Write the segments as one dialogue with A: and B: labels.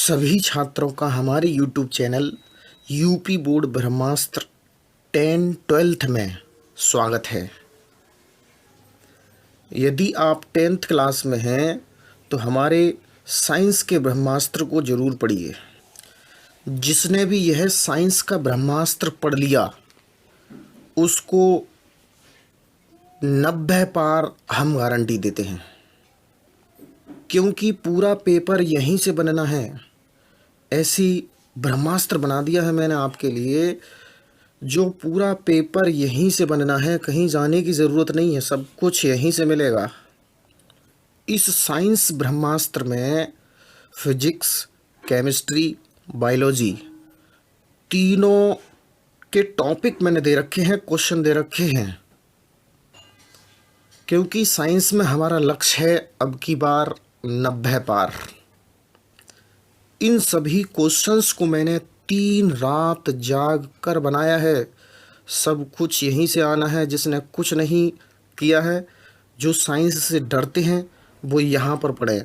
A: सभी छात्रों का हमारे YouTube चैनल यूपी बोर्ड ब्रह्मास्त्र 10-12 में स्वागत है। यदि आप 10th क्लास में हैं तो हमारे साइंस के ब्रह्मास्त्र को ज़रूर पढ़िए। जिसने भी यह साइंस का ब्रह्मास्त्र पढ़ लिया उसको 90 पार हम गारंटी देते हैं, क्योंकि पूरा पेपर यहीं से बनना है। ऐसी ब्रह्मास्त्र बना दिया है मैंने आपके लिए, जो पूरा पेपर यहीं से बनना है, कहीं जाने की ज़रूरत नहीं है, सब कुछ यहीं से मिलेगा। इस साइंस ब्रह्मास्त्र में फिजिक्स, केमिस्ट्री, बायोलॉजी तीनों के टॉपिक मैंने दे रखे हैं, क्वेश्चन दे रखे हैं, क्योंकि साइंस में हमारा लक्ष्य है अब की बार 90 पार। इन सभी क्वेश्चंस को मैंने 3 रात जाग कर बनाया है। सब कुछ यहीं से आना है। जिसने कुछ नहीं किया है, जो साइंस से डरते हैं, वो यहाँ पर पढ़े।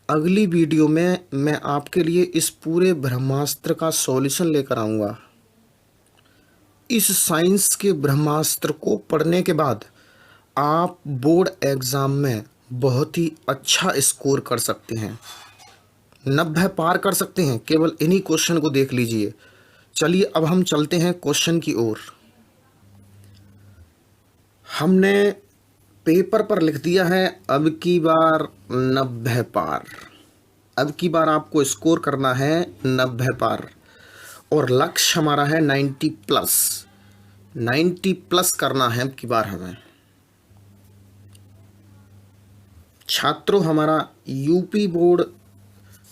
A: अगली वीडियो में मैं आपके लिए इस पूरे ब्रह्मास्त्र का सॉल्यूशन लेकर आऊँगा। इस साइंस के ब्रह्मास्त्र को पढ़ने के बाद आप बोर्ड एग्ज़ाम में बहुत ही अच्छा स्कोर कर सकते हैं, 90 पार कर सकते हैं। केवल इन्हीं क्वेश्चन को देख लीजिए। चलिए अब हम चलते हैं क्वेश्चन की ओर। हमने पेपर पर लिख दिया है अब की बार 90 पार। अब की बार आपको स्कोर करना है 90 पार और लक्ष्य हमारा है 90 प्लस। 90 प्लस करना है अब की बार हमें। छात्रों, हमारा यूपी बोर्ड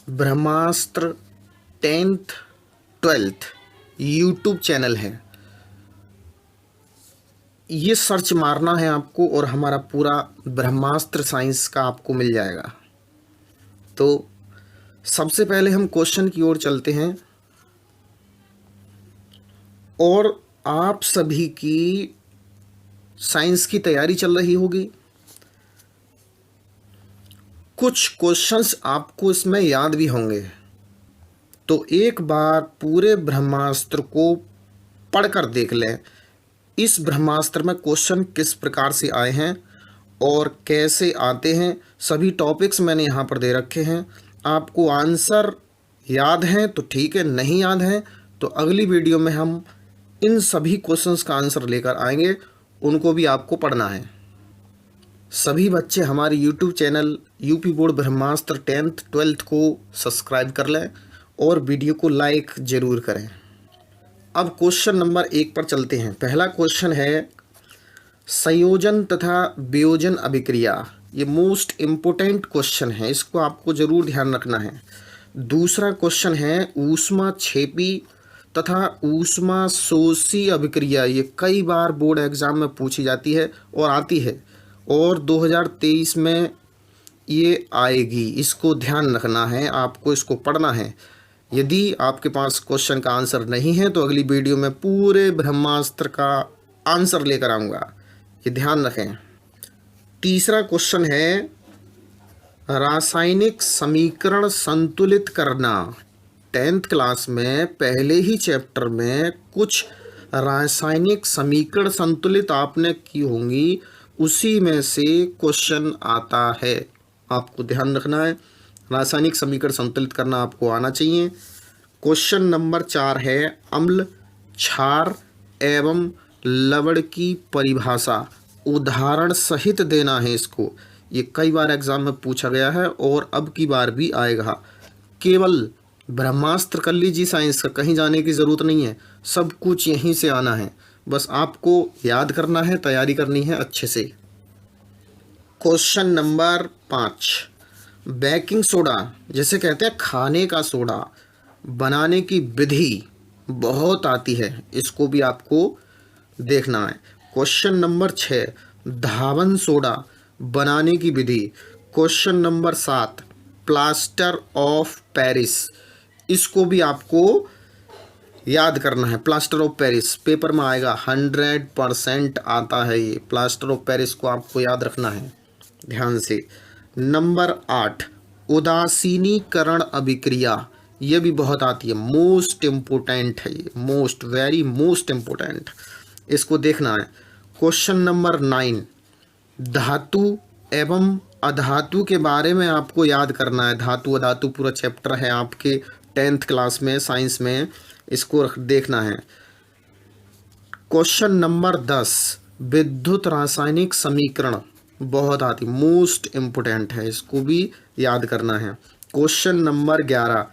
A: ब्रह्मास्त्र 10th 12th यूट्यूब चैनल है। ये सर्च मारना है आपको और हमारा पूरा ब्रह्मास्त्र साइंस का आपको मिल जाएगा। तो सबसे पहले हम क्वेश्चन की ओर चलते हैं। और आप सभी की साइंस की तैयारी चल रही होगी। कुछ क्वेश्चंस आपको इसमें याद भी होंगे, तो एक बार पूरे ब्रह्मास्त्र को पढ़कर देख लें। इस ब्रह्मास्त्र में क्वेश्चन किस प्रकार से आए हैं और कैसे आते हैं, सभी टॉपिक्स मैंने यहाँ पर दे रखे हैं। आपको आंसर याद हैं तो ठीक है, नहीं याद हैं तो अगली वीडियो में हम इन सभी क्वेश्चंस का आंसर लेकर आएंगे, उनको भी आपको पढ़ना है। सभी बच्चे हमारे YouTube चैनल यूपी बोर्ड ब्रह्मास्त्र 10th 12th को सब्सक्राइब कर लें और वीडियो को लाइक ज़रूर करें। अब क्वेश्चन नंबर 1 पर चलते हैं। पहला क्वेश्चन है संयोजन तथा वियोजन अभिक्रिया। ये मोस्ट इम्पोर्टेंट क्वेश्चन है, इसको आपको ज़रूर ध्यान रखना है। दूसरा क्वेश्चन है ऊष्मा क्षेपी तथा ऊष्मा शोषी अभिक्रिया। ये कई बार बोर्ड एग्ज़ाम में पूछी जाती है और आती है, और 2023 में ये आएगी। इसको ध्यान रखना है, आपको इसको पढ़ना है। यदि आपके पास क्वेश्चन का आंसर नहीं है तो अगली वीडियो में पूरे ब्रह्मास्त्र का आंसर लेकर आऊँगा, ये ध्यान रखें। तीसरा क्वेश्चन है रासायनिक समीकरण संतुलित करना। 10th क्लास में पहले ही चैप्टर में कुछ रासायनिक समीकरण संतुलित आपने की होंगी, उसी में से क्वेश्चन आता है। आपको ध्यान रखना है, रासायनिक समीकरण संतुलित करना आपको आना चाहिए। क्वेश्चन नंबर 4 है अम्ल, क्षार एवं लवण की परिभाषा। उदाहरण सहित देना है इसको। ये कई बार एग्जाम में पूछा गया है और अब की बार भी आएगा। केवल ब्रह्मास्त्र कर लीजिए साइंस का, कहीं जाने की ज़रूरत नहीं है, सब कुछ यहीं से आना है। बस आपको याद करना है, तैयारी करनी है अच्छे से। क्वेश्चन नंबर 5 बेकिंग सोडा, जिसे कहते हैं खाने का सोडा, बनाने की विधि बहुत आती है, इसको भी आपको देखना है। क्वेश्चन नंबर 6 धावन सोडा, बनाने की विधि। Question number 7 plaster of Paris, इसको भी आपको याद करना है। प्लास्टर ऑफ पेरिस पेपर में आएगा, 100% आता है ये। प्लास्टर ऑफ पेरिस को आपको याद रखना है ध्यान से। नंबर 8 उदासीनीकरण अभिक्रिया, ये भी बहुत आती है, मोस्ट इम्पोर्टेंट है ये, मोस्ट वेरी मोस्ट इम्पोर्टेंट, इसको देखना है। क्वेश्चन नंबर 9, धातु एवं अधातु के बारे में आपको याद करना है। धातु अधातु पूरा चैप्टर है आपके 10th क्लास में साइंस में, इसको देखना है। क्वेश्चन नंबर 10, विद्युत रासायनिक समीकरण बहुत आती, मोस्ट इम्पोर्टेंट है, इसको भी याद करना है। क्वेश्चन नंबर 11,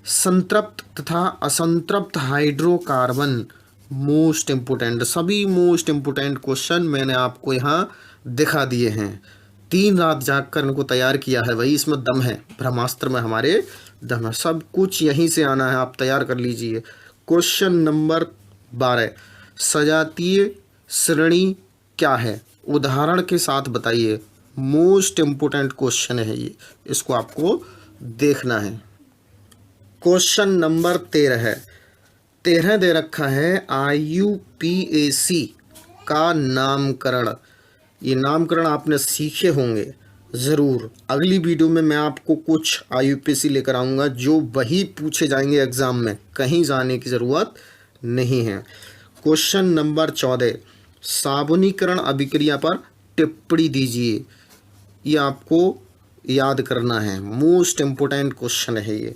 A: संतृप्त तथा असंतृप्त हाइड्रोकार्बन मोस्ट इम्पोर्टेंट। सभी मोस्ट इम्पोर्टेंट क्वेश्चन मैंने आपको यहाँ दिखा दिए हैं। 3 रात जाग कर इनको तैयार किया है, वही इसमें दम है, ब्रह्मास्त्र में हमारे दम है, सब कुछ यहीं से आना है, आप तैयार कर लीजिए। क्वेश्चन नंबर 12, सजातीय श्रेणी क्या है, उदाहरण के साथ बताइए। मोस्ट इम्पोर्टेंट क्वेश्चन है ये, इसको आपको देखना है। क्वेश्चन नंबर 13 दे रखा है, IUPAC का नामकरण। ये नामकरण आपने सीखे होंगे ज़रूर। अगली वीडियो में मैं आपको कुछ IUPAC लेकर आऊँगा जो वही पूछे जाएंगे एग्ज़ाम में, कहीं जाने की ज़रूरत नहीं है। क्वेश्चन नंबर 14, साबुनीकरण अभिक्रिया पर टिप्पणी दीजिए। ये आपको याद करना है, मोस्ट इम्पोर्टेंट क्वेश्चन है ये।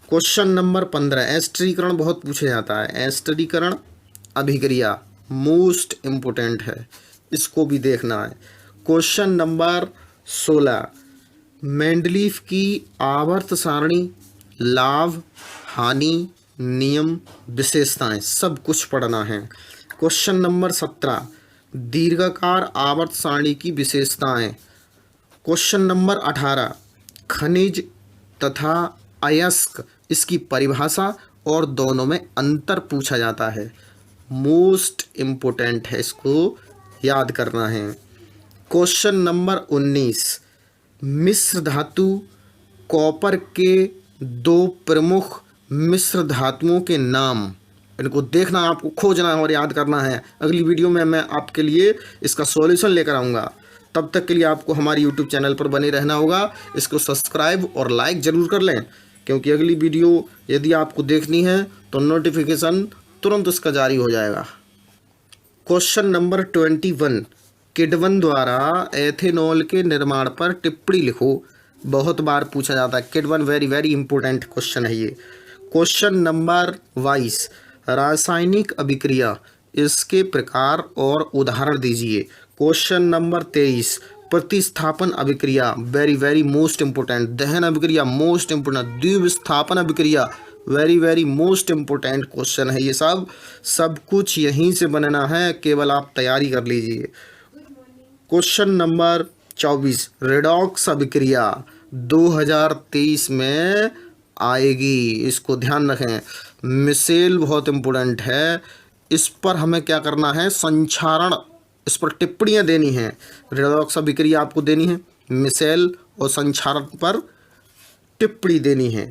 A: क्वेश्चन नंबर 15, एस्टरीकरण बहुत पूछा जाता है, एस्टरीकरण अभिक्रिया मोस्ट इम्पोर्टेंट है, इसको भी देखना है। क्वेश्चन नंबर 16, मेंडलीफ की आवर्त सारणी, लाभ हानि नियम विशेषताएं सब कुछ पढ़ना है। क्वेश्चन नंबर 17, दीर्घाकार आवर्त सारणी की विशेषताएं। क्वेश्चन नंबर 18, खनिज तथा अयस्क, इसकी परिभाषा और दोनों में अंतर पूछा जाता है, मोस्ट इम्पोर्टेंट है, इसको याद करना है। क्वेश्चन नंबर 19, मिश्र धातु कॉपर के 2 प्रमुख मिश्र धातुओं के नाम, इनको देखना, आपको खोजना है और याद करना है। अगली वीडियो में मैं आपके लिए इसका सॉल्यूशन लेकर आऊँगा। तब तक के लिए आपको हमारी यूट्यूब चैनल पर बने रहना होगा। इसको सब्सक्राइब और लाइक ज़रूर कर लें, क्योंकि अगली वीडियो यदि आपको देखनी है तो नोटिफिकेशन तुरंत उसका जारी हो जाएगा। क्वेश्चन नंबर 21, किडवन द्वारा एथेनॉल के निर्माण पर टिप्पणी लिखो। बहुत बार पूछा जाता है किडवन, वेरी वेरी इंपॉर्टेंट क्वेश्चन है ये। क्वेश्चन नंबर 22, रासायनिक अभिक्रिया, इसके प्रकार और उदाहरण दीजिए। क्वेश्चन नंबर 23, प्रतिस्थापन अभिक्रिया, वेरी वेरी मोस्ट इम्पोर्टेंट। दहन अभिक्रिया मोस्ट इम्पोर्टेंट। द्विविस्थापन अभिक्रिया, very very most important question है ये। सब कुछ यहीं से बनना है, केवल आप तैयारी कर लीजिए। क्वेश्चन नंबर 24, रेडॉक्स अभिक्रिया 2023 में आएगी, इसको ध्यान रखें। मिसेल बहुत इम्पोर्टेंट है, इस पर हमें क्या करना है, संक्षारण, इस पर टिप्पणियाँ देनी हैं। रेडॉक्स अभिक्रिया आपको देनी है, मिसेल और संक्षारण पर टिप्पणी देनी है।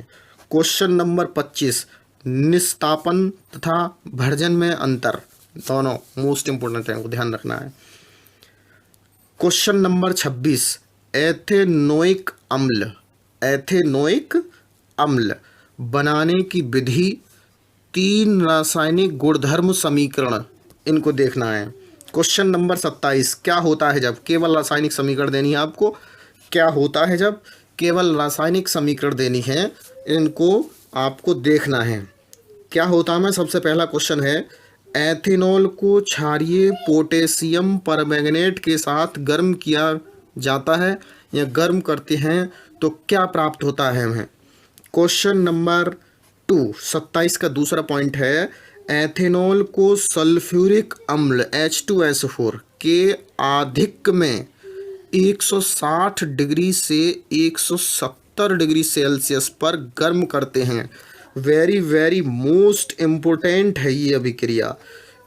A: क्वेश्चन नंबर 25, निस्तापन तथा भर्जन में अंतर, दोनों मोस्ट इम्पोर्टेंट है, ध्यान रखना है। क्वेश्चन नंबर 26, एथेनोइक अम्ल बनाने की विधि, 3 रासायनिक गुणधर्म समीकरण, इनको देखना है। क्वेश्चन नंबर 27, क्या होता है जब, केवल रासायनिक समीकरण देनी है आपको। क्या होता है जब, केवल रासायनिक समीकरण देनी है, इनको आपको देखना है। क्या होता है, सबसे पहला क्वेश्चन है, एथेनॉल को क्षारीय पोटेशियम परमैंगनेट के साथ गर्म किया जाता है या गर्म करते हैं तो क्या प्राप्त होता है हमें। क्वेश्चन नंबर 2, 27 का दूसरा पॉइंट है, एथेनॉल को सल्फ्यूरिक अम्ल H2SO4 के आधिक्य में 160 डिग्री से 170 डिग्री सेल्सियस पर गर्म करते हैं। वेरी वेरी मोस्ट इम्पोर्टेंट है ये अभिक्रिया,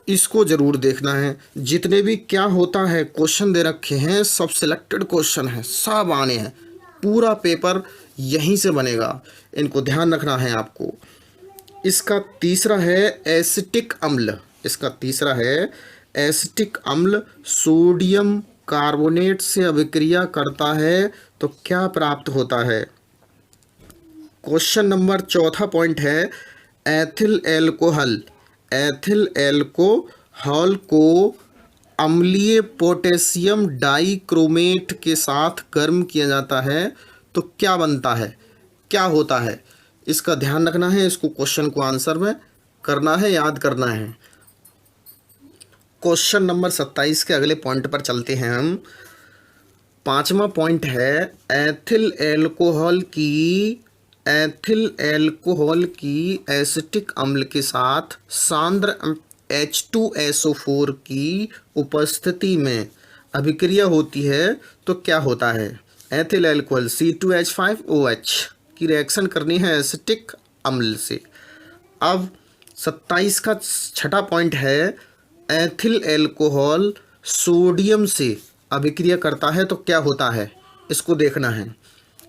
A: इसको ज़रूर देखना है। जितने भी क्या होता है क्वेश्चन दे रखे हैं, सब सिलेक्टेड क्वेश्चन है, सब आने हैं, पूरा पेपर यहीं से बनेगा, इनको ध्यान रखना है आपको। इसका तीसरा है एसिटिक अम्ल, एसिटिक अम्ल सोडियम कार्बोनेट से अभिक्रिया करता है तो क्या प्राप्त होता है। क्वेश्चन नंबर चौथा पॉइंट है एथिल एल्कोहल। एथिल एल्कोहल को अम्लीय पोटेशियम डाइक्रोमेट के साथ गर्म किया जाता है तो क्या बनता है, क्या होता है, इसका ध्यान रखना है। इसको क्वेश्चन को आंसर में करना है, याद करना है। क्वेश्चन नंबर 27 के अगले पॉइंट पर चलते हैं हम। पांचवा पॉइंट है एथिल एल्कोहल की एसिटिक अम्ल के साथ सांद्र H2SO4 की उपस्थिति में अभिक्रिया होती है तो क्या होता है। एथिल एल्कोहल C2H5OH की रिएक्शन करनी है एसिटिक अम्ल से। अब 27 का छठा पॉइंट है एथिल एल्कोहल सोडियम से अभिक्रिया करता है तो क्या होता है, इसको देखना है।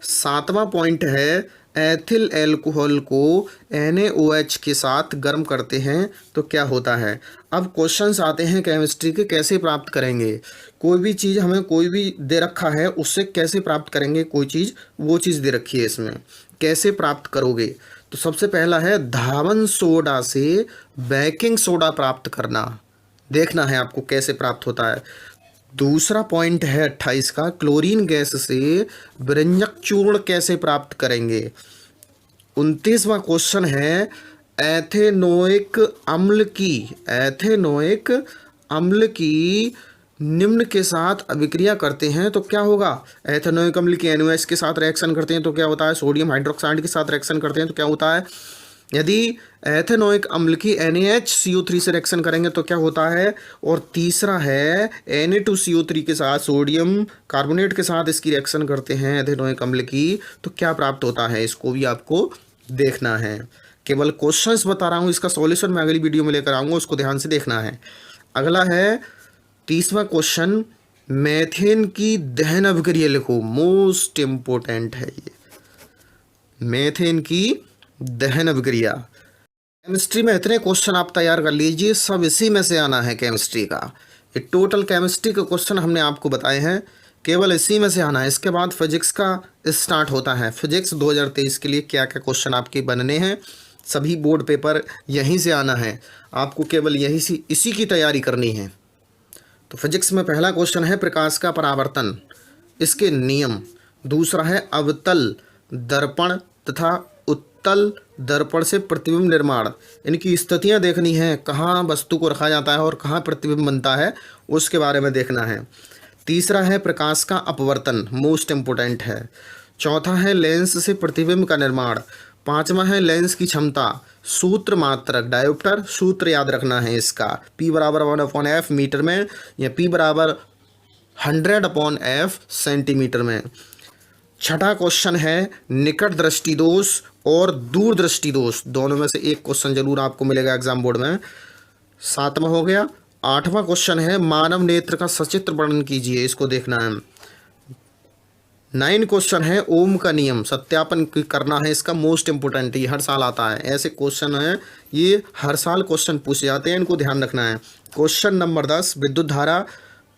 A: सातवां पॉइंट है एथिल एल्कोहल को NaOH के साथ गर्म करते हैं तो क्या होता है। अब क्वेश्चंस आते हैं केमिस्ट्री के, कैसे प्राप्त करेंगे। कोई भी चीज़ हमें कोई भी दे रखा है उससे कैसे प्राप्त करेंगे कोई चीज़, वो चीज़ दे रखी है इसमें, कैसे प्राप्त करोगे। तो सबसे पहला है धावन सोडा से बेकिंग सोडा प्राप्त करना, देखना है आपको कैसे प्राप्त होता है। दूसरा पॉइंट है 28 का क्लोरीन गैस से व्यंजक चूर्ण कैसे प्राप्त करेंगे। 29वां क्वेश्चन है एथेनोइक अम्ल की निम्न के साथ अभिक्रिया करते हैं तो क्या होगा। एथेनोइक अम्ल की NaOH के साथ रिएक्शन करते हैं तो क्या होता है। सोडियम हाइड्रोक्साइड के साथ रिएक्शन करते हैं तो क्या होता है। यदि एथेनोइक अम्ल की NaHCO3 से रिएक्शन करेंगे तो क्या होता है। और तीसरा है Na2CO3 के साथ सोडियम कार्बोनेट के साथ इसकी रिएक्शन करते हैं एथेनोइक अम्ल की तो क्या प्राप्त होता है, इसको भी आपको देखना है। केवल क्वेश्चंस बता रहा हूँ, इसका सॉल्यूशन मैं अगली वीडियो में लेकर आऊँगा, उसको ध्यान से देखना है। अगला है 30वां क्वेश्चन, मेथेन की दहन अभिक्रिया लिखो। मोस्ट इम्पोर्टेंट है ये, मेथेन की दहन अभिक्रिया। केमिस्ट्री में इतने क्वेश्चन आप तैयार कर लीजिए, सब इसी में से आना है केमिस्ट्री का। ये टोटल केमिस्ट्री के क्वेश्चन हमने आपको बताए हैं, केवल इसी में से आना है। इसके बाद फिजिक्स का स्टार्ट होता है। फिजिक्स 2023 के लिए क्या क्या क्वेश्चन आपके बनने हैं, सभी बोर्ड पेपर यहीं से आना है आपको, केवल यहीं से इसी की तैयारी करनी है। तो फिजिक्स में पहला क्वेश्चन है प्रकाश का परावर्तन, इसके नियम। दूसरा है अवतल दर्पण तथा उत्तल दर्पण से प्रतिबिंब निर्माण, इनकी स्थितियां देखनी है, कहाँ वस्तु को रखा जाता है और कहाँ प्रतिबिंब बनता है, उसके बारे में देखना है। तीसरा है प्रकाश का अपवर्तन, मोस्ट इम्पोर्टेंट है। चौथा है लेंस से प्रतिबिंब का निर्माण। पांचवा है लेंस की क्षमता। सूत्र मात्रक डायोप्टर, सूत्र याद रखना है इसका, P बराबर 1/F मीटर में या P बराबर 100/F सेंटीमीटर में। छठा क्वेश्चन है निकट दृष्टि दोष और दूर दृष्टि दोष, दोनों में से एक क्वेश्चन जरूर आपको मिलेगा एग्जाम बोर्ड में। सातवां हो गया। आठवां क्वेश्चन है मानव नेत्र का सचित्र वर्णन कीजिए, इसको देखना है। 9 क्वेश्चन है ओम का नियम, सत्यापन करना है इसका, मोस्ट इंपोर्टेंट, ये हर साल आता है। ऐसे क्वेश्चन है ये हर साल क्वेश्चन पूछे जाते हैं, इनको ध्यान रखना है। क्वेश्चन नंबर 10 विद्युत धारा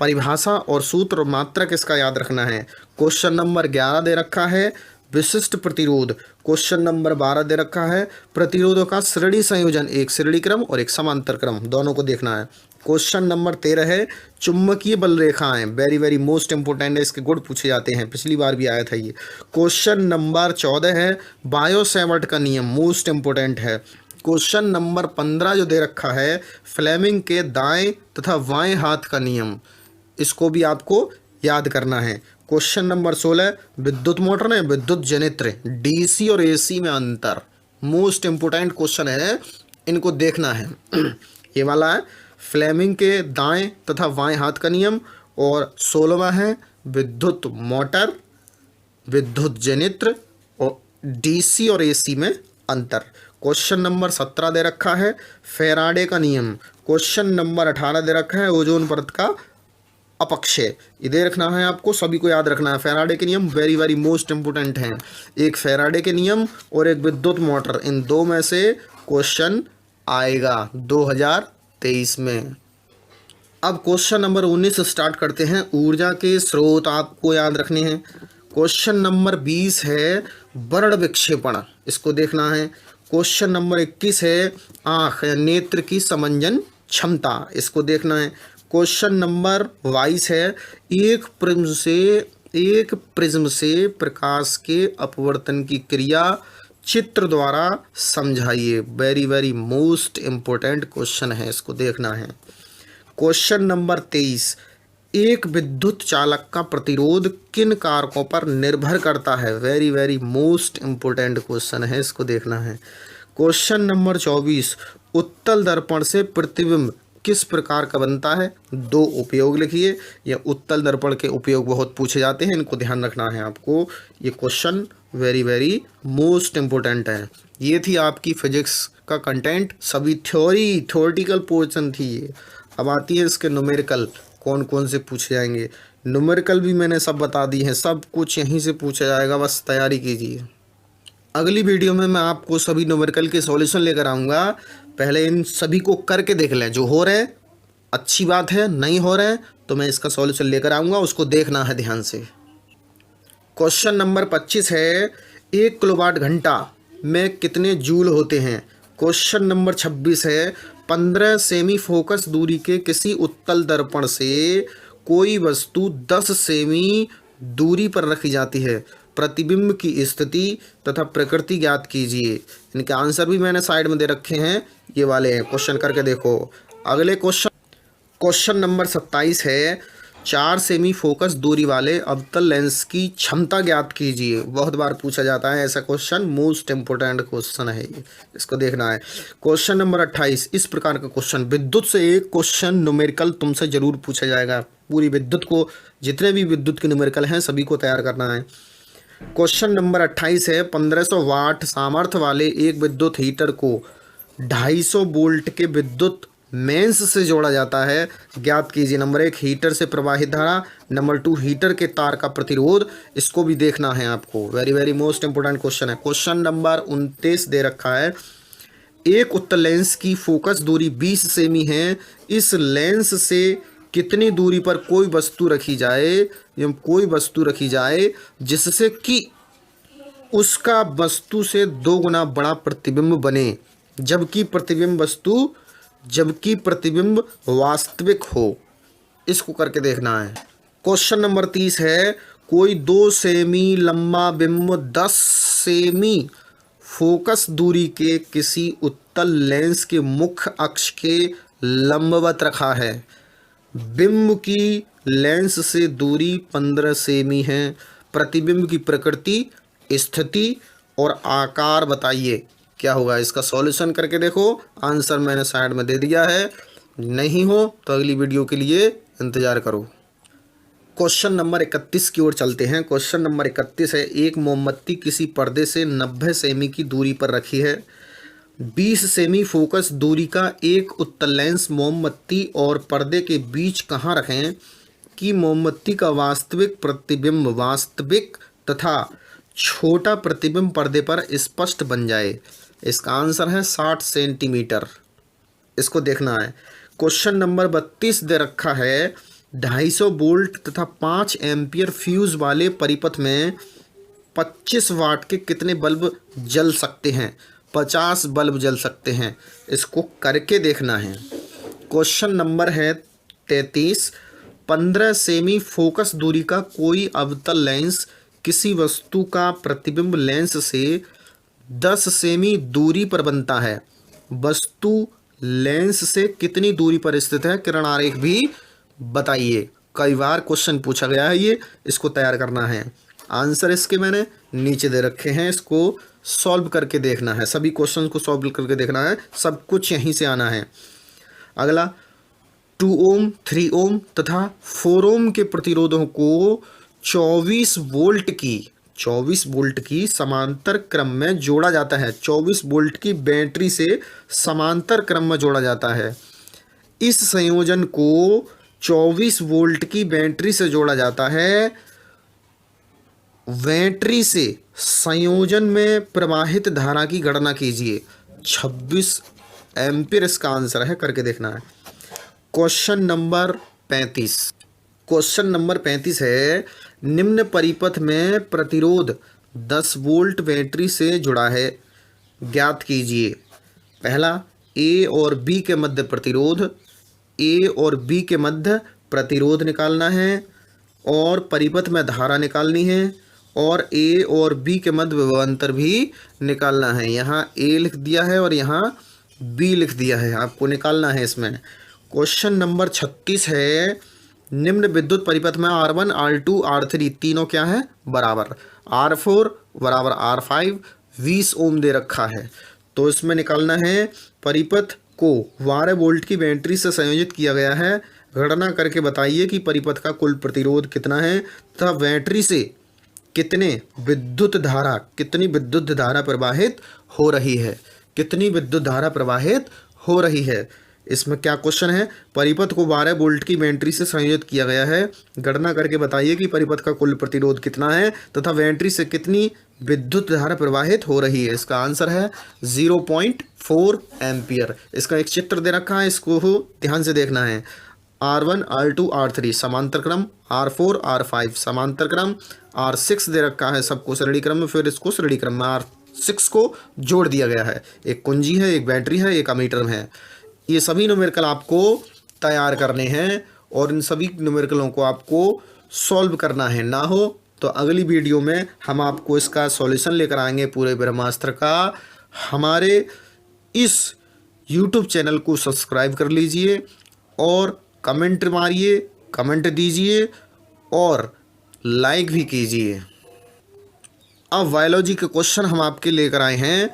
A: परिभाषा और सूत्र मात्रक इसका याद रखना है। क्वेश्चन नंबर 11 दे रखा है विशिष्ट प्रतिरोध। क्वेश्चन नंबर 12 दे रखा है प्रतिरोधों का श्रेणी संयोजन, एक श्रेणी क्रम और एक समांतर क्रम, दोनों को देखना है। क्वेश्चन नंबर 13 है चुंबकीय बल रेखाएं, वेरी वेरी मोस्ट इंपोर्टेंट है, इसके गुण पूछे जाते हैं, पिछली बार भी आया था ये। क्वेश्चन नंबर 14 है बायो-सैवर्ट का नियम, मोस्ट इंपोर्टेंट है। क्वेश्चन नंबर 15 जो दे रखा है फ्लेमिंग के दाएं तथा बाएं हाथ का नियम, इसको भी आपको याद करना है। क्वेश्चन नंबर 16 विद्युत मोटर में विद्युत जनित्र DC और AC में अंतर, मोस्ट इंपोर्टेंट क्वेश्चन है, इनको देखना है। ये वाला है फ्लेमिंग के दाएं तथा बाएं हाथ का नियम। और 16वां है विद्युत मोटर विद्युत जनित्र और DC और AC में अंतर। क्वेश्चन नंबर 17 दे रखा है फैराडे का नियम। क्वेश्चन नंबर 18 दे रखा है ओजोन परत का अपक्षय, ये दे रखना है आपको, सभी को याद रखना है। फैराडे के नियम वेरी वेरी मोस्ट इंपोर्टेंट हैं, एक फैराडे के नियम और एक विद्युत मोटर, इन दो में से क्वेश्चन आएगा 2023 में। अब क्वेश्चन नंबर 19 स्टार्ट करते हैं। ऊर्जा के स्रोत आपको याद रखने हैं। क्वेश्चन नंबर 20 है वर्ण विक्षेपण, इसको देखना है। क्वेश्चन नंबर 21 है आँख या नेत्र की समंजन क्षमता, इसको देखना है। क्वेश्चन नंबर 22 है एक प्रिज्म से प्रकाश के अपवर्तन की क्रिया चित्र द्वारा समझाइए। Very very most important question है, इसको देखना है। क्वेश्चन नंबर 23 एक विद्युत चालक का प्रतिरोध किन कारकों पर निर्भर करता है। Very very most important question है, इसको देखना है। क्वेश्चन नंबर 24 उत्तल दर्पण से प्रतिबिंब किस प्रकार का बनता है। दो उपयोग लिखिए। यह उत्तल दर्पण के उपयोग बहुत पूछे जाते हैं, इनको ध्यान रखना है आपको। ये question very very most important है। ये थी आपकी फिजिक्स का कंटेंट, सभी थ्योरेटिकल पोर्शन थी ये। अब आती है इसके न्यूमेरिकल, कौन कौन से पूछे जाएंगे। न्यूमेरिकल भी मैंने सब बता दी हैं, सब कुछ यहीं से पूछा जाएगा, बस तैयारी कीजिए। अगली वीडियो में मैं आपको सभी न्यूमेरिकल के सॉल्यूशन लेकर आऊँगा। पहले इन सभी को करके देख लें, जो हो रहे हैं अच्छी बात है, नहीं हो रहे हैं तो मैं इसका सॉल्यूशन लेकर आऊँगा, उसको देखना है ध्यान से। क्वेश्चन नंबर 25 है 1 किलोवाट घंटा में कितने जूल होते हैं। क्वेश्चन नंबर 26 है 15 सेमी फोकस दूरी के किसी उत्तल दर्पण से कोई वस्तु 10 सेमी दूरी पर रखी जाती है, प्रतिबिंब की स्थिति तथा प्रकृति ज्ञात कीजिए। इनके आंसर भी मैंने साइड में दे रखे हैं, ये वाले हैं, क्वेश्चन करके देखो। अगले क्वेश्चन नंबर 27 है 4 सेमी फोकस दूरी वाले अवतल लेंस की क्षमता ज्ञात कीजिए। बहुत बार पूछा जाता है ऐसा क्वेश्चन, मोस्ट इंपोर्टेंट क्वेश्चन है ये, इसको देखना है। क्वेश्चन नंबर 28 इस प्रकार का क्वेश्चन, विद्युत से एक क्वेश्चन न्यूमेरिकल तुमसे जरूर पूछा जाएगा। पूरी विद्युत को, जितने भी विद्युत के न्यूमेरिकल हैं सभी को तैयार करना है। क्वेश्चन नंबर 28 है 1500 वाट सामर्थ्य वाले एक विद्युत हीटर को 250 वोल्ट के विद्युत मेंस से जोड़ा जाता है, ज्ञात कीजिए। नंबर 1 हीटर से प्रवाहित धारा, नंबर 2 हीटर के तार का प्रतिरोध, इसको भी देखना है आपको। Very very most important question है। क्वेश्चन नंबर 29 दे रखा है एक उत्तल लेंस की फोकस दूरी 20 सेमी है, इस लेंस से कितनी दूरी पर कोई वस्तु रखी जाए जिससे कि उसका वस्तु से 2 गुना बड़ा प्रतिबिंब बने, जबकि प्रतिबिंब वास्तविक हो। इसको करके देखना है। क्वेश्चन नंबर 30 है कोई 2 सेमी लंबा बिंब 10 सेमी फोकस दूरी के किसी उत्तल लेंस के मुख्य अक्ष के लंबवत रखा है। बिंब की लेंस से दूरी 15 सेमी है। प्रतिबिंब की प्रकृति, स्थिति और आकार बताइए। क्या होगा, इसका सॉल्यूशन करके देखो। आंसर मैंने साइड में दे दिया है, नहीं हो तो अगली वीडियो के लिए इंतज़ार करो। क्वेश्चन नंबर 31 की ओर चलते हैं। क्वेश्चन नंबर 31 है एक मोमबत्ती किसी पर्दे से 90 सेमी की दूरी पर रखी है। 20 सेमी फोकस दूरी का एक उत्तल लेंस मोमबत्ती और पर्दे के बीच कहाँ रखें कि मोमबत्ती का वास्तविक प्रतिबिंब वास्तविक तथा छोटा प्रतिबिंब पर्दे पर स्पष्ट बन जाए। इसका आंसर है 60 सेंटीमीटर। इसको देखना है। क्वेश्चन नंबर 32 दे रखा है 250 वोल्ट तथा 5 एम्पियर फ्यूज वाले परिपथ में 25 वाट के कितने बल्ब जल सकते हैं। 50 बल्ब जल सकते हैं। इसको करके देखना है। क्वेश्चन नंबर है 33 15 सेमी फोकस दूरी का कोई अवतल लेंस किसी वस्तु का प्रतिबिंब लेंस से 10 सेमी दूरी पर बनता है। वस्तु लेंस से कितनी दूरी पर स्थित है, किरण आरेख भी बताइए। कई बार क्वेश्चन पूछा गया है ये, इसको तैयार करना है। आंसर इसके मैंने नीचे दे रखे हैं, इसको सॉल्व करके देखना है। सभी क्वेश्चन को सॉल्व करके देखना है, सब कुछ यहीं से आना है। अगला 2 ओम 3 ओम तथा 4 ओम के प्रतिरोधों को 24 वोल्ट की समांतर क्रम में जोड़ा जाता है। 24 वोल्ट की बैटरी से समांतर क्रम में जोड़ा जाता है। इस संयोजन को 24 वोल्ट की बैटरी से जोड़ा जाता है। बैटरी से संयोजन में प्रवाहित धारा की गणना कीजिए। 26 एम्पीयर इसका आंसर है, करके देखना है। क्वेश्चन नंबर 35 है निम्न परिपथ में प्रतिरोध 10 वोल्ट बैटरी से जुड़ा है, ज्ञात कीजिए। पहला, ए और बी के मध्य प्रतिरोध, ए और बी के मध्य प्रतिरोध निकालना है और परिपथ में धारा निकालनी है और ए और बी के मध्य विभवांतर भी निकालना है। यहाँ ए लिख दिया है और यहाँ बी लिख दिया है, आपको निकालना है इसमें। क्वेश्चन नंबर 36 है, निम्न विद्युत परिपथ में R1, R2, R3 तीनों क्या है? बराबर। R4 बराबर R5, 20 ओम दे रखा है। तो इसमें निकालना है परिपथ को 12 वोल्ट की बैटरी से संयोजित किया गया है। गणना करके बताइए कि परिपथ का कुल प्रतिरोध कितना है तथा बैटरी से कितनी विद्युत धारा प्रवाहित हो रही है, कितनी विद्युत धारा प्रवाहित हो रही है। इसमें क्या क्वेश्चन है? परिपथ को 12 वोल्ट की बैटरी से संयोजित किया गया है। गणना करके बताइए कि परिपथ का कुल प्रतिरोध कितना है तथा बैटरी से कितनी विद्युत धारा प्रवाहित हो रही है। इसका आंसर है 0.4 एम्पियर। इसका एक चित्र दे रखा है, इसको ध्यान से देखना है। R1, R2, R3 समांतर क्रम, R4, R5 समांतर क्रम, R6 दे रखा है सबको श्रेणी क्रम में, फिर इसको श्रेणी क्रम में R6 को जोड़ दिया गया है। एक कुंजी है, एक बैटरी है, एक अमीटर है। ये सभी न्यूमेरिकल आपको तैयार करने हैं और इन सभी न्यूमेरिकलों को आपको सॉल्व करना है। ना हो तो अगली वीडियो में हम आपको इसका सॉल्यूशन लेकर आएंगे पूरे ब्रह्मास्त्र का। हमारे इस YouTube चैनल को सब्सक्राइब कर लीजिए और कमेंट मारिए, कमेंट दीजिए और लाइक भी कीजिए। अब बायोलॉजी के क्वेश्चन हम आपके लेकर आए हैं।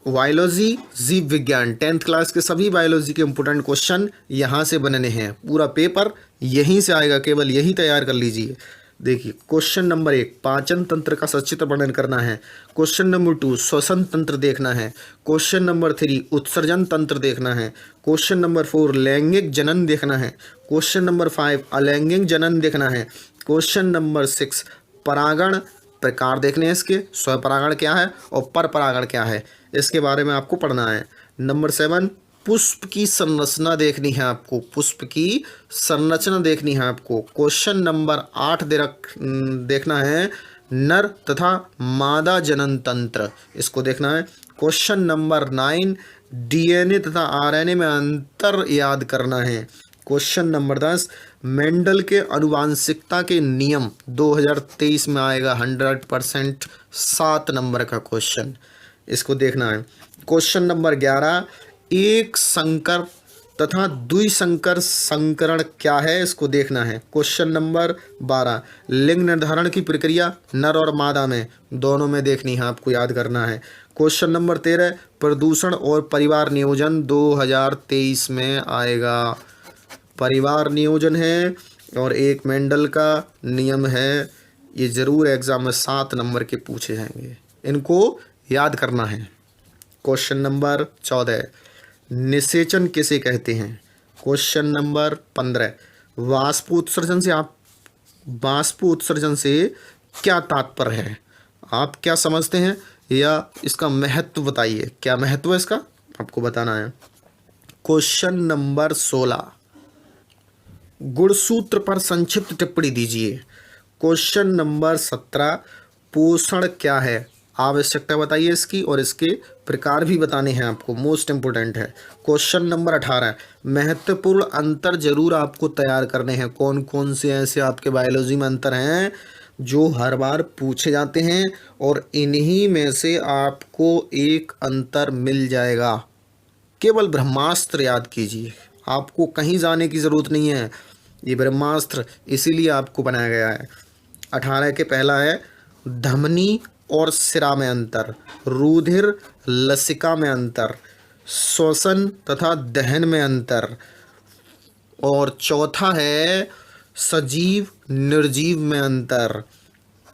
A: बायोलॉजी, जीव विज्ञान 10th क्लास के सभी बायोलॉजी के इंपॉर्टेंट क्वेश्चन यहाँ से बनने हैं। पूरा पेपर यहीं से आएगा, केवल यही तैयार कर लीजिए। देखिए, क्वेश्चन नंबर 1 पाचन तंत्र का सचित्र वर्णन करना है। क्वेश्चन नंबर 2 श्वसन तंत्र देखना है। क्वेश्चन नंबर 3 उत्सर्जन तंत्र देखना है। क्वेश्चन नंबर 4 लैंगिक जनन देखना है। क्वेश्चन नंबर 5 अलैंगिक जनन देखना है। क्वेश्चन नंबर 6 परागण प्रकार देखने हैं इसके, स्वपरागण क्या है और परपरागण क्या है, इसके बारे में आपको पढ़ना है। नंबर 7 पुष्प की संरचना देखनी है आपको, पुष्प की संरचना देखनी है आपको। क्वेश्चन नंबर 8 देखना है नर तथा मादा जनन तंत्र, इसको देखना है। क्वेश्चन नंबर 9 DNA तथा RNA में अंतर याद करना है। क्वेश्चन नंबर 10 मेंडल के आनुवांशिकता के नियम 2023 में आएगा 100%, 7 नंबर का क्वेश्चन, इसको देखना है। क्वेश्चन नंबर 11 एक संकर तथा द्विसंकर संकरण क्या है, इसको देखना है। क्वेश्चन नंबर 12 लिंग निर्धारण की प्रक्रिया नर और मादा में दोनों में देखनी है, आपको याद करना है। क्वेश्चन नंबर 13 प्रदूषण और परिवार नियोजन 2023 में आएगा। परिवार नियोजन है और एक मेंडल का नियम है, ये जरूर एग्जाम में 7 नंबर के पूछे जाएंगे, इनको याद करना है। क्वेश्चन नंबर 14 निषेचन किसे कहते हैं। क्वेश्चन नंबर 15 वाष्प उत्सर्जन से क्या तात्पर्य है, आप क्या समझते हैं या इसका महत्व बताइए, क्या महत्व है इसका आपको बताना है। क्वेश्चन नंबर 16 गुणसूत्र पर संक्षिप्त टिप्पणी दीजिए। क्वेश्चन नंबर 17 पोषण क्या है, आवश्यकता बताइए इसकी और इसके प्रकार भी बताने हैं आपको, मोस्ट इम्पोर्टेंट है। क्वेश्चन नंबर 18 महत्वपूर्ण अंतर जरूर आपको तैयार करने हैं। कौन कौन से ऐसे आपके बायोलॉजी में अंतर हैं जो हर बार पूछे जाते हैं और इन्हीं में से आपको एक अंतर मिल जाएगा। केवल ब्रह्मास्त्र याद कीजिए, आपको कहीं जाने की ज़रूरत नहीं है। ये ब्रह्मास्त्र इसीलिए आपको बनाया गया है। 18 के पहला है धमनी और सिरा में अंतर, रुधिर लसिका में अंतर, श्वसन तथा दहन में अंतर, और चौथा है सजीव निर्जीव में अंतर।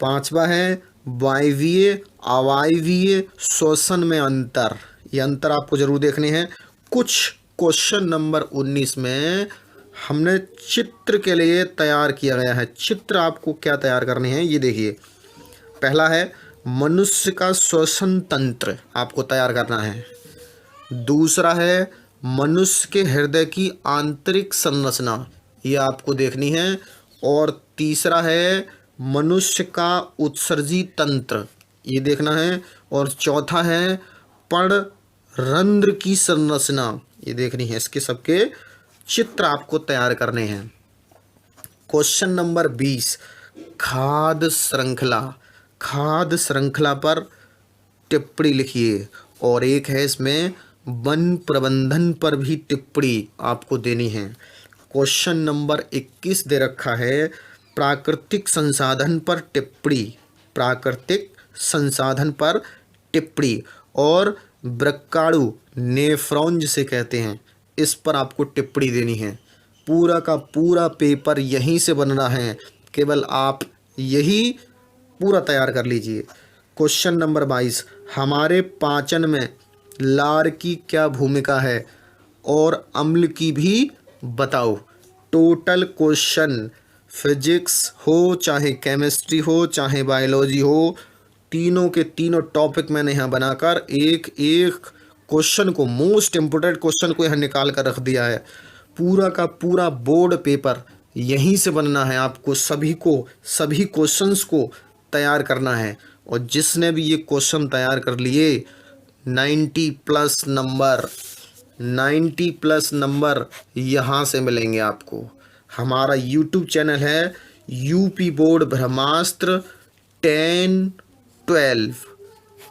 A: 5वां है वायवीय अवायवीय श्वसन में अंतर। ये अंतर आपको जरूर देखने हैं। कुछ क्वेश्चन नंबर 19 में हमने चित्र के लिए तैयार किया गया है। चित्र आपको क्या तैयार करने हैं ये देखिए। पहला है मनुष्य का श्वसन तंत्र, आपको तैयार करना है। दूसरा है मनुष्य के हृदय की आंतरिक संरचना, ये आपको देखनी है। और तीसरा है मनुष्य का उत्सर्जी तंत्र, ये देखना है। और चौथा है पर्णरंध्र की संरचना, ये देखनी है। इसके सबके चित्र आपको तैयार करने हैं। क्वेश्चन नंबर 20, खाद्य श्रृंखला। खाद्य श्रृंखला पर टिप्पणी लिखिए। और एक है इसमें वन प्रबंधन पर भी टिप्पणी आपको देनी है। क्वेश्चन नंबर 21 दे रखा है प्राकृतिक संसाधन पर टिप्पणी। प्राकृतिक संसाधन पर टिप्पणी और वृक्काणु नेफ्रॉन जिसे कहते हैं, इस पर आपको टिप्पणी देनी है। पूरा का पूरा पेपर यहीं से बनना है, केवल आप यही पूरा तैयार कर लीजिए। क्वेश्चन नंबर 22, हमारे पाचन में लार की क्या भूमिका है और अम्ल की भी बताओ। टोटल क्वेश्चन, फिजिक्स हो चाहे केमिस्ट्री हो चाहे बायोलॉजी हो, तीनों के तीनों टॉपिक मैंने यहाँ बनाकर एक एक क्वेश्चन को, मोस्ट इम्पोर्टेंट क्वेश्चन को यहाँ निकाल कर रख दिया है। पूरा का पूरा बोर्ड पेपर यहीं से बनना है। आपको सभी क्वेश्चंस को तैयार करना है। और जिसने भी ये क्वेश्चन तैयार कर लिए 90 प्लस नंबर यहाँ से मिलेंगे आपको। हमारा यूट्यूब चैनल है यूपी बोर्ड ब्रह्मास्त्र 10-12,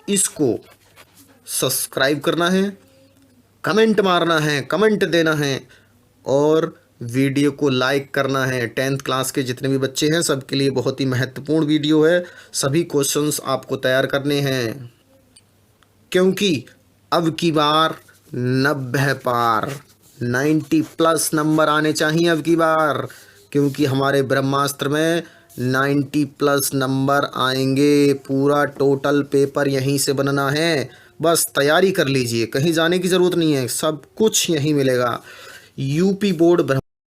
A: इसको सब्सक्राइब करना है, कमेंट मारना है, कमेंट देना है और वीडियो को लाइक करना है। 10th क्लास के जितने भी बच्चे हैं सबके लिए बहुत ही महत्वपूर्ण वीडियो है। सभी क्वेश्चंस आपको तैयार करने हैं, क्योंकि अब की बार 90 पार, 90 प्लस नंबर आने चाहिए अब की बार, क्योंकि हमारे ब्रह्मास्त्र में 90 प्लस नंबर आएंगे। पूरा टोटल पेपर यहीं से बनना है। बस तैयारी कर लीजिए, कहीं जाने की ज़रूरत नहीं है, सब कुछ यहीं मिलेगा। UP board